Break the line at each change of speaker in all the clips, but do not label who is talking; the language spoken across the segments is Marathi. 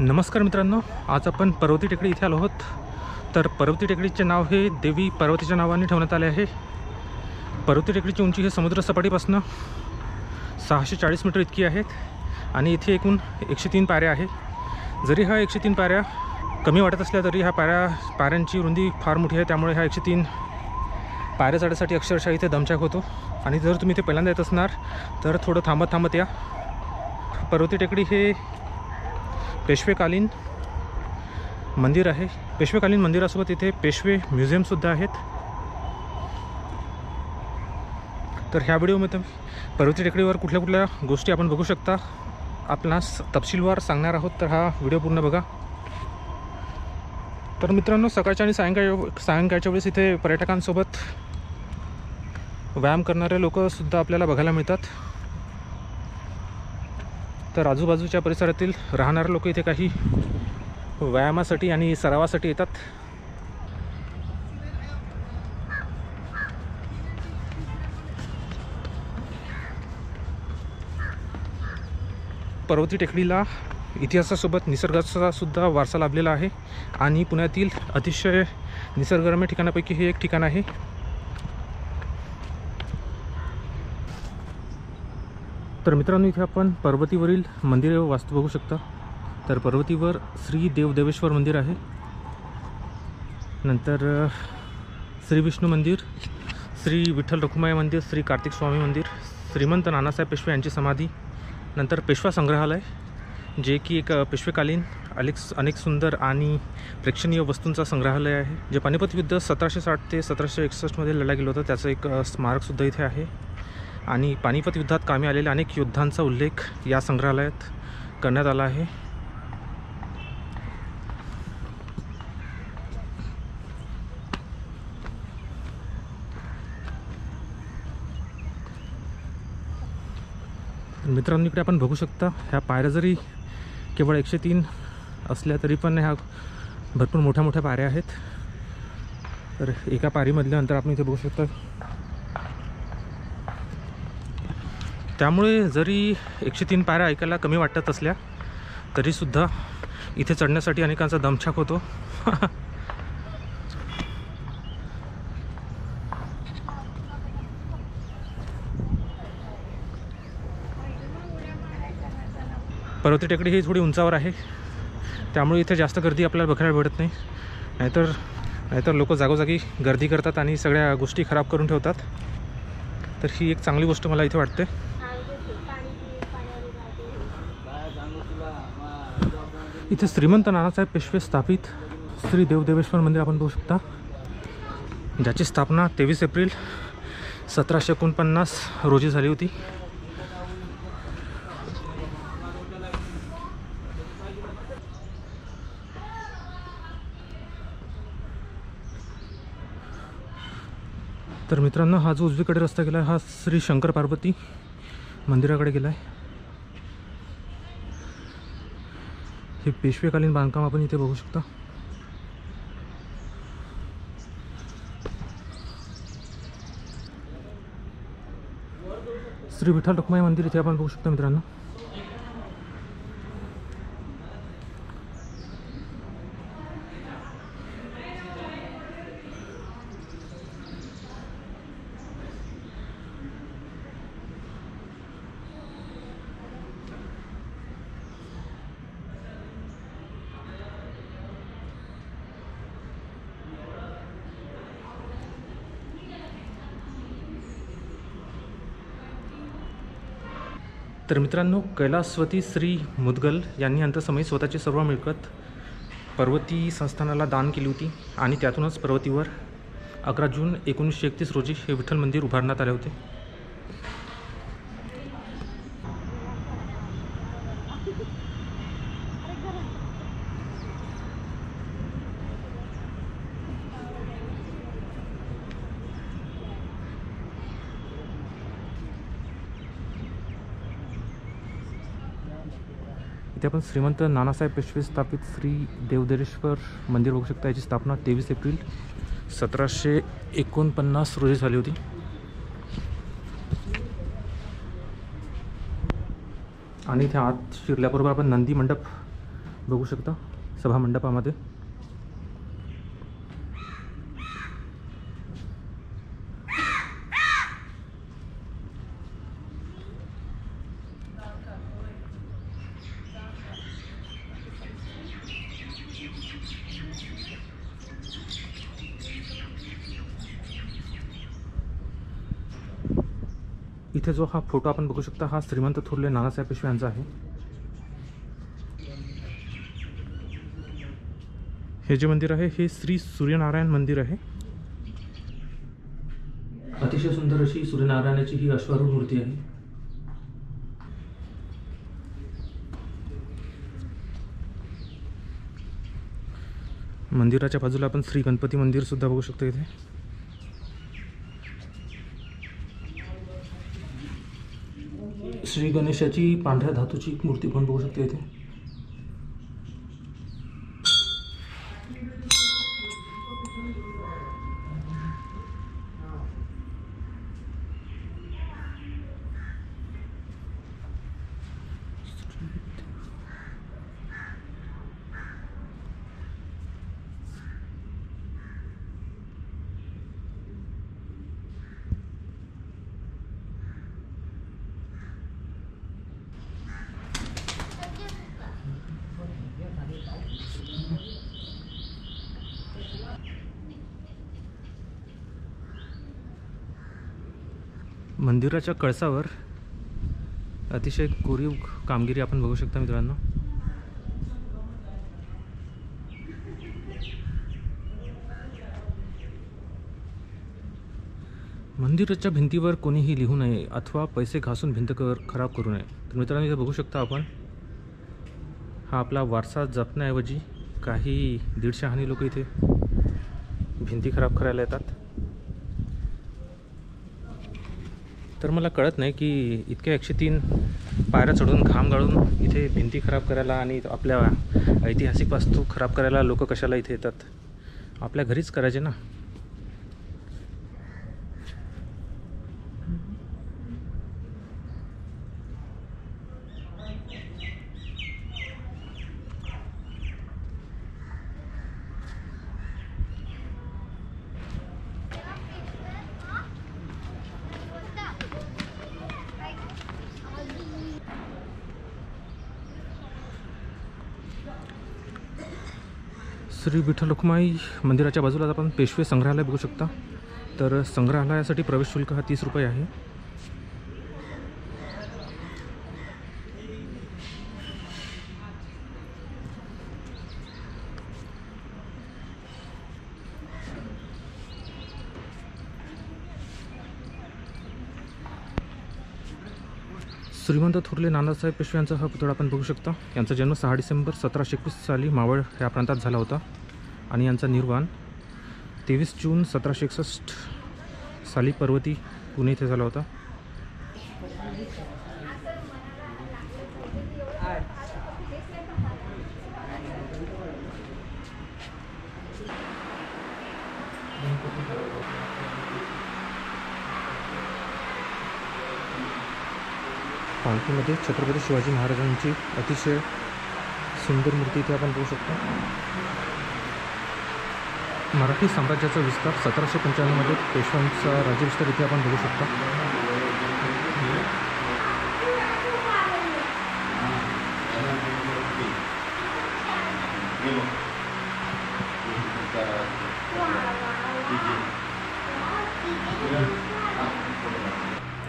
नमस्कार मित्रांनो, आज आपण पर्वती टेकडी इथे आलो आहोत। तर पर्वती टेकडीचे नाव हे देवी पार्वतीच्या नावाने ठेवण्यात आले आहे। पर्वती टेकडीची उंची हे समुद्र सपाटीपासून 640 मीटर इतकी आहेत आणि इथे एकूण 103 पायऱ्या आहे। जरी हा 103 पायऱ्या कमी वाटत असल्या तरी ह्या पायऱ्यांची रुंदी फार मोठी आहे, त्यामुळे ह्या 103 पायऱ्या चढण्यासाठी अक्षरशः इथे दमछाक होतो। आणि जर तुम्ही इथे पहिल्यांदा येत असणार तर थोडं थांबत या। पर्वती टेकडी हे पेशवेकालीन मंदिर आहे। पेशवेकालीन मंदिरासोबत इथे पेशवे म्युझियमसुद्धा आहेत। तर ह्या व्हिडिओमध्ये पर्वती टेकडीवर कुठल्या गोष्टी आपण बघू शकता आपणास तपशीलवार सांगणार आहोत, तर हा व्हिडिओ पूर्ण बघा। तर मित्रांनो, सकाळच्या आणि सायंकाळच्या वेळेस इथे पर्यटकांसोबत व्यायाम करणारे लोकसुद्धा आपल्याला बघायला मिळतात। तर आजूबाजूच्या परिसरातील राहणारे लोक इथे काही व्यायामासाठी आणि सरावासाठी येतात। पर्वती टेकडीला इतिहासासोबत निसर्गाचा सुद्धा वारसा लाभलेला आहे आणि पुण्यातील अतिशय निसर्गरम्य ठिकाणापैकी हे एक ठिकाण आहे। तर मित्रांनो, इथे आपण पर्वतीवरील मंदिर व वास्तू बघू शकता। तर पर्वतीवर श्री देवदेवेश्वर मंदिर आहे, नंतर श्री विष्णू मंदिर, श्री विठ्ठल रखुमाई मंदिर, श्री कार्तिक स्वामी मंदिर, श्रीमंत नानासाहेब पेशवे यांची समाधी, नंतर पेशवा संग्रहालय जे की एक पेशवेकालीन अनेक सुंदर आणि प्रेक्षणीय वस्तूंचा संग्रहालय आहे, जे पानिपत युद्ध 1760 ते 1761 मध्ये लढलं गेलं होतं त्याचं एक स्मारकसुद्धा इथे आहे। आणि पानिपत युद्धात कामी आलेल्या अनेक योद्धांचा उल्लेख या संग्रहालयात करण्यात आला आहे। मित्रांनो, इकडे आपण बघू शकता ह्या पायऱ्या जरी केवळ 103 असल्या तरी पण ह्या भरपूर मोठ्या पायऱ्या आहेत। तर एका पायरीमधलं अंतर आपण इथे बघू शकता। त्यामुळे जरी 103 पायऱ्या ऐकायला कमी वाटत असल्या तरीसुद्धा इथे चढण्यासाठी अनेकांचा दमछाक होतो। पर्वती टेकडी ही थोडी उंचावर आहे, त्यामुळे इथे जास्त गर्दी आपल्याला बघायला भेटत नाही। नाहीतर लोक जागोजागी गर्दी करतात आणि सगळ्या गोष्टी खराब करून ठेवतात। तर ही एक चांगली गोष्ट मला इथे वाटते। इथे श्रीमंत नानासाहेब पेशवे स्थापित श्री देवदेवेश्वर मंदिर आपण बघू शकता, ज्याची स्थापना 23 एप्रिल 1749 रोजी झाली होती। तर मित्रांनो, हा जो उजवीकडे रस्ता गेला हा श्री शंकर पार्वती मंदिराकडे गेला आहे। हे पेशवेकालीन बांधकाम आपण इथे बघू शकता। श्री विठ्ठल रखुमाई मंदिर इथे आपण बघू शकता मित्रांनो। तर मित्रांनो, कैलासवती श्री मुदगल यांनी अंतसमयी स्वतःची सर्व मिळकत पर्वती संस्थानाला दान केली होती आणि त्यातूनच पर्वतीवर 11 जून 1931 रोजी हे विठ्ठल मंदिर उभारण्यात आले होते। इथे आपण श्रीमंत नानासाहेब पेशवे स्थापित श्री देवदेवेश्वर मंदिर बघू शकता। याची स्थापना 23 एप्रिल 1749 रोजी झाली होती। आणि इथे आत शिरल्याबरोबर आपण नंदी मंडप बघू शकता सभामंडपामध्ये. इथे जो हा फोटो आपण बघू शकता हा श्रीमंत थोरले नानासाहेब पेशवे यांचा आहे. हे जे मंदिर आहे हे श्री सूर्यनारायण मंदिर आहे. अतिशय सुंदर अशी सूर्यनारायणाची ही अश्वारूढ मूर्ती आहे. मंदिराच्या बाजूला आपण श्री गणपती मंदिर सुद्धा बघू शकतो. इथे श्री गणेशाची पांढऱ्या धातूची मूर्ती पण बघू शकते. इथे मंदिराच्या कळसावर अतिशय कोरीव कामगिरी आपण बघू शकता मित्रांनो. मंदिराच्या भिंतीवर कोणीही लिहू नये अथवा पैसे घासून भिंत खराब करू नये. तर मित्रांनो इथे बघू शकता आपण हा आपला वारसा जपण्याऐवजी काही 150 हानी लोक इथे भिंती खराब करायला येतात. तर मला कळत नाही की इतक्या 103 पायऱ्या चढून घाम गाळून इथे भिंती खराब करायला आणि आपल्या ऐतिहासिक वास्तू खराब करायला लोक कशाला इथे येतात. आपल्या घरीच करायचे ना. श्री विठ्ठल रखुमाई मंदिराच्या बाजूला आपण पेशवे संग्रहालय बघू शकता. तर संग्रहालयासाठी प्रवेश शुल्क हा 30 रुपये आहे. श्रीमंत थोरले नानासाहेब पेशवे यांचा हा पुतळा आपण बघू शकता. यांचा जन्म 6 डिसेंबर 1721 साली मावळ ह्या प्रांतात झाला होता आणि यांचा निर्वाण 23 जून 1761 साली पर्वती पुणे येथे झाला होता. पालखीमध्ये छत्रपती शिवाजी महाराजांची अतिशय सुंदर मूर्ती इथे आपण बघू शकतो. मराठी साम्राज्याचा विस्तार 1795 मध्ये पेशव्यांचा राज्यविस्तार इथे आपण बघू शकतो.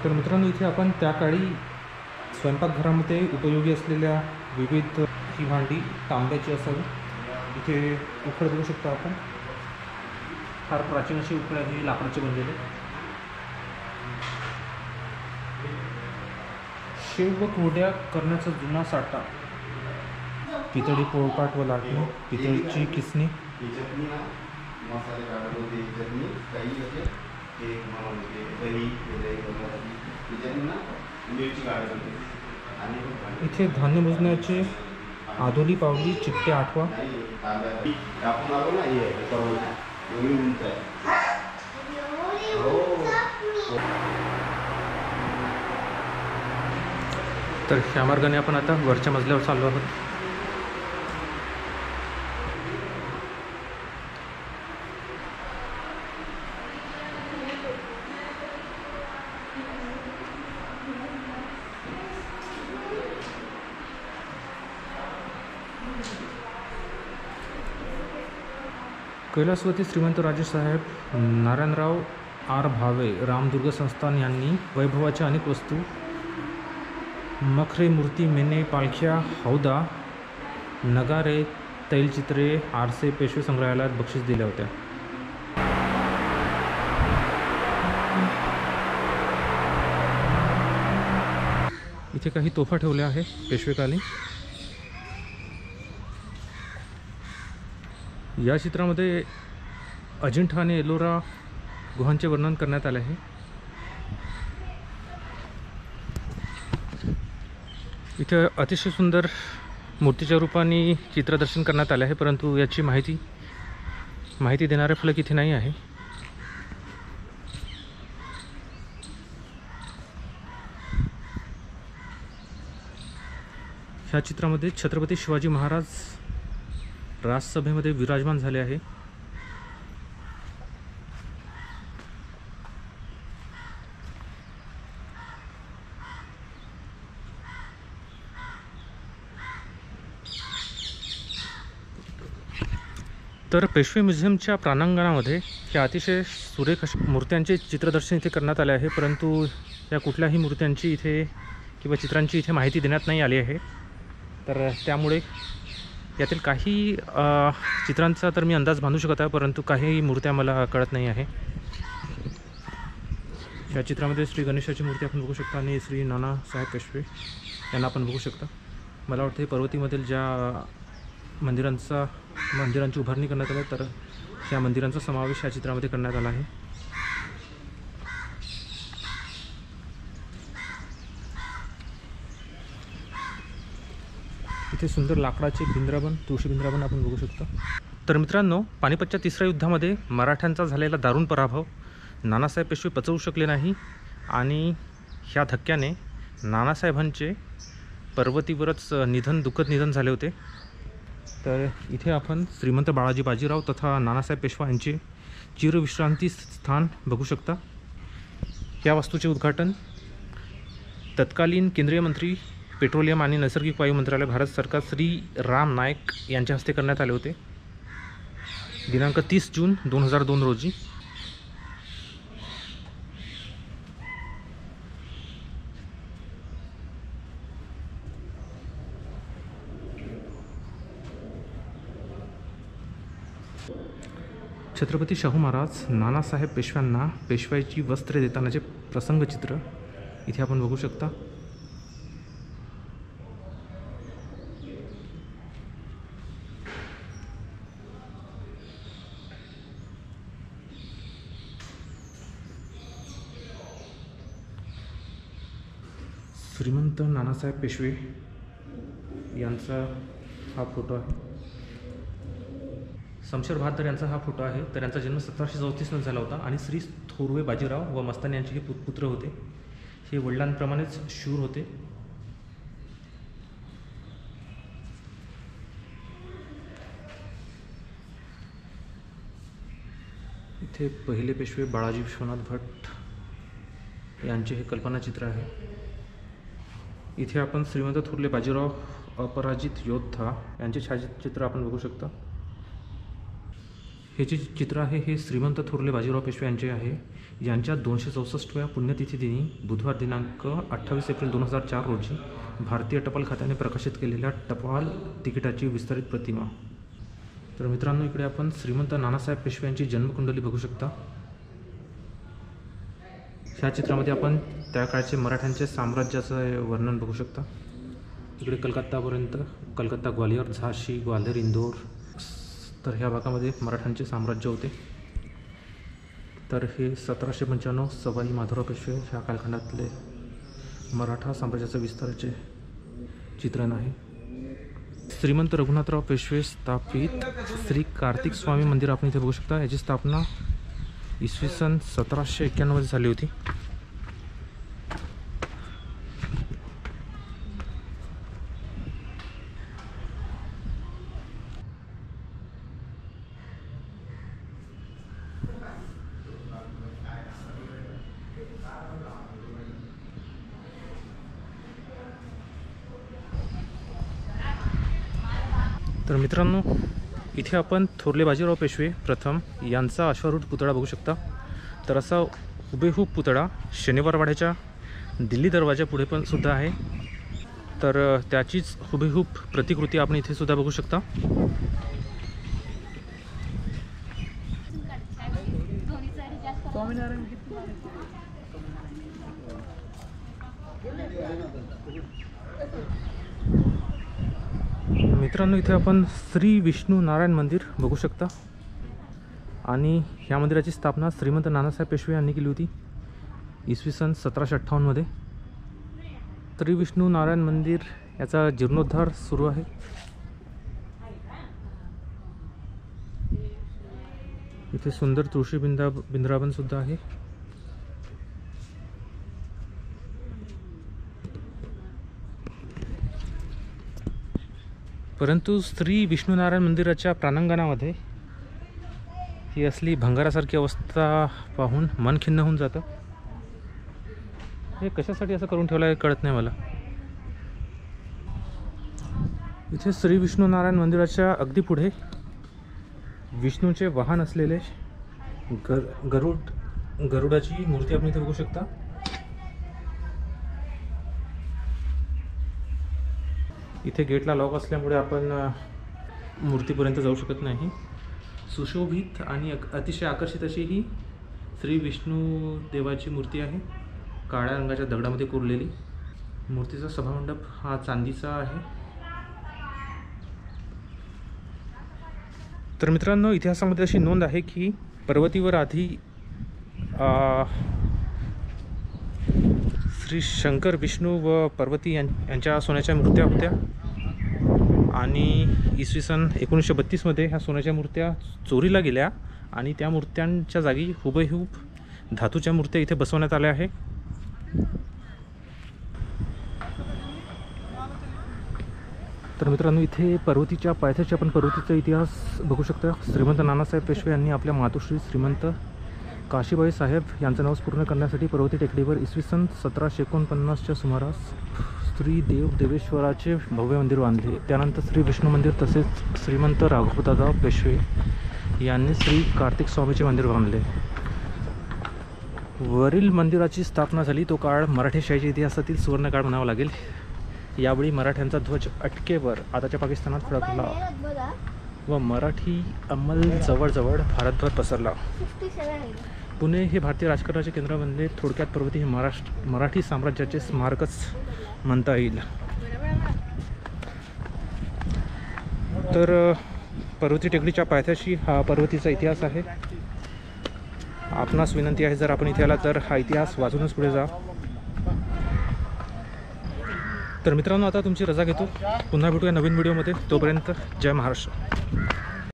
तर मित्रांनो इथे आपण त्या काळी स्वयंपाकघरामध्ये उपयोगी असलेल्या विविध ही भांडी तांब्याची असावी. इथे उकड बघू शकतो आपण. फार प्राचीन अशी उकड आहे, लाकडाचे बनलेले. शेव व कुरड्या करण्याचा जुना साठा, पितळी पोळपाट व लाटणी, पितळीची किसणी, इथे धान्य मोजण्याचे आधोली पावली, चिट्टे आठवा. तर ह्या मार्गाने आपण आता वरच्या मजल्यावर चाललो आहोत. कैलासवती श्रीमंत राजेसाहेब नारायणराव आर भावे रामदुर्ग संस्थान यांनी वैभवाच्या अनेक वस्तू, मखरे, मूर्ती, मेणे, पालख्या, हौदा, नगारे, तैलचित्रे, आरसे पेशवे संग्रहालयात बक्षीस दिल्या होत्या. इथे काही तोफा ठेवल्या आहे पेशवेकालीन. या चित्रामध्ये अजिंठा आणि एलोरा गुहांचे वर्णन करण्यात आले आहे. इथे अतिशय सुंदर मूर्तीच्या रूपाने चित्रदर्शन करण्यात आले आहे, परंतु याची माहिती देणारे फलक इथे नाही आहे. ह्या चित्रामध्ये छत्रपती शिवाजी महाराज राजसभेमध्ये विराजमान झाले आहे. तर पेशवे म्युझियमच्या प्रांगणामध्ये ह्या अतिशय सुरेख मूर्त्यांचे चित्रदर्शन इथे करण्यात आले आहे, परंतु या कुठल्याही मूर्त्यांची इथे किंवा चित्रांची इथे माहिती देण्यात नाही आली आहे. तर त्यामुळे यातील काही चित्रांचा तर मी अंदाज बांधू शकत आहे, परंतु काही मूर्त्या मला कळत नाही आहे. या चित्रामध्ये श्री गणेशाची मूर्ती आपण बघू शकता आणि श्री नानासाहेब पेशवे यांना आपण बघू शकता. मला वाटतं हे पर्वतीमधील ज्या मंदिरांची उभारणी करण्यात आली, तर या मंदिरांचा समावेश या चित्रामध्ये करण्यात आला आहे. इथे सुंदर लाकडाचे भिंद्राबन, तुळशी भिंद्राबन आपण बघू शकता. तर मित्रांनो, पानिपतच्या तिसऱ्या युद्धामध्ये मराठ्यांचा झालेला दारुण पराभव नानासाहेब पेशवे पचवू शकले नाही आणि ह्या धक्क्याने नानासाहेबांचे पर्वतीवरच दुःखद निधन झाले होते. तर इथे आपण श्रीमंत बाळाजी बाजीराव तथा नानासाहेब पेशवा यांचे चिरविश्रांती स्थान बघू शकता. या वास्तूचे उद्घाटन तत्कालीन केंद्रीय मंत्री पेट्रोलियम आणि नैसर्गिक वायू मंत्रालय, भारत सरकार, श्री राम नाईक यांच्या हस्ते करण्यात आले होते दिनांक 30 जून 2002 रोजी. छत्रपती शाहू महाराज नानासाहेब पेशव्यांना पेशवाईची वस्त्रे देतानाचे प्रसंगचित्र इथे आपण बघू शकता. श्रीमंत नानासाहेब पेशवे यांचा हा फोटो आहे. शमशेर बहादर यांचा हा फोटो आहे. तर यांचा जन्म 1734 झाला होता आणि श्री थोरवे बाजीराव व मस्तानी यांचे हे पुत्र होते. हे वडिलांप्रमाणेच शूर होते. इथे पहिले पेशवे बाळाजी विश्वनाथ भट यांचे हे कल्पनाचित्र आहे. इथे आपण श्रीमंत थोरले बाजीराव अपराजित योद्धा यांचे छायाचित्र आपण बघू शकता. हे जे चित्र आहे हे श्रीमंत थोरले बाजीराव पेशवे यांचे आहे. यांच्या 264व्या पुण्यतिथी दिनी बुधवार दिनांक 28 एप्रिल 2004 रोजी भारतीय टपाल खात्याने प्रकाशित केलेल्या टपाल तिकिटाची विस्तारित प्रतिमा. तर मित्रांनो, इकडे आपण श्रीमंत नानासाहेब पेशवे यांची जन्मकुंडली बघू शकता. ह्या चित्रामध्ये आपण त्या काळचे मराठ्यांचे साम्राज्याचं वर्णन बघू शकता. इकडे कलकत्ता, ग्वालियर, झाशी, ग्वाल्हेर, इंदोर, तर ह्या भागामध्ये मराठ्यांचे साम्राज्य होते. तर हे 1795 सवाई माधवराव पेशवे ह्या कालखंडातले मराठा साम्राज्याच्या विस्ताराचे चित्रण आहे. श्रीमंत रघुनाथराव पेशवे स्थापित श्री कार्तिक स्वामी मंदिर आपण इथे बघू शकता. याची स्थापना इसवी सन 1791 मध्ये झाली होती. तर मित्रांनो, इथे आपण थोरले बाजीराव पेशवे प्रथम यांचा अश्वारूढ पुतळा बघू शकता. तर असा हुबेहूब पुतळा शनिवारवाड्याच्या दिल्ली दरवाजा पुढे पण सुद्धा आहे. तर त्याचीच हुबेहूब प्रतिकृती आपण इथे सुद्धा बघू शकता. मित्रांनो, इथे आपण श्री विष्णू नारायण मंदिर बघू शकता आणि ह्या मंदिराची स्थापना श्रीमंत नानासाहेब पेशवे यांनी केली होती इसवी सन 1758 मध्ये. श्री विष्णू नारायण मंदिर याचा जीर्णोद्धार सुरू आहे. इथे सुंदर तुळशी बिंद्रावन सुद्धा आहे. परंतु श्री विष्णू नारायण मंदिराच्या प्रांगणामध्ये ही असली भंगारासारखी अवस्था पाहून मन खिन्न होऊन जातं. हे कशासाठी असं करून ठेवलं आहे कळत नाही मला. इथे श्री विष्णू नारायण मंदिराच्या अगदी पुढे विष्णूचे वाहन असलेले गरुडाची मूर्ती आपण इथे बघू शकता. इथे गेटला लॉक असल्यामुळे आपण मूर्तीपर्यंत जाऊ शकत नाही. सुशोभित आणि अतिशय आकर्षित अशी ही श्री विष्णू देवाची मूर्ती आहे. काळ्या रंगाच्या दगडामध्ये कोरलेली. मूर्तीचा सभामंडप हा चांदीचा आहे. तर मित्रांनो, इतिहासामध्ये अशी नोंद आहे की पर्वतीवर आधी श्री शंकर, विष्णू व पार्वती यांच्या सोन्याच्या मूर्त्या होत्या आणि इसवी सन 1932 मध्ये ह्या सोन्याच्या मूर्त्या चोरीला गेल्या आणि त्या मूर्त्यांच्या जागी हुबेहूब धातूच्या मूर्त्या इथे बसवण्यात आल्या आहे. तर मित्रांनो, इथे पर्वतीच्या पायथ्याशी आपण पर्वतीचा इतिहास बघू शकता. श्रीमंत नानासाहेब पेशवे यांनी आपल्या मातोश्री श्रीमंत काशीबाई साहेब यांचं नाव पूर्ण करण्यासाठी पर्वती टेकडीवर इसवी सन 1749च्या सुमारास श्री देवेश्वराचे भव्य मंदिर बांधले. त्यानंतर श्री विष्णू मंदिर तसेच श्रीमंत राघवदादा पेशवे यांनी श्री कार्तिक स्वामीचे मंदिर बांधले. वरील मंदिराची स्थापना झाली तो काळ मराठेशाहीच्या इतिहासातील सुवर्णकाळ म्हणावा लागेल. यावेळी मराठ्यांचा ध्वज अटकेवर आताच्या पाकिस्तानात फडकला व मराठी अंमल जवळजवळ भारतभर पसरला. पुणे हे भारतीय राजकारणाचे केंद्र बनले. थोडक्यात पर्वती हे मराठी साम्राज्याचे स्मारकच म्हणता येईल. तर पर्वती टेकडीच्या पायथ्याशी हा पर्वतीचा इतिहास आहे. आपणास विनंती आहे, जर आपण इथे आला तर हा इतिहास वाचूनच पुढे जा. तर मित्रांनो, आता तुमची रजा घेतो. पुन्हा भेटूया नवीन व्हिडिओमध्ये. तोपर्यंत जय महाराष्ट्र.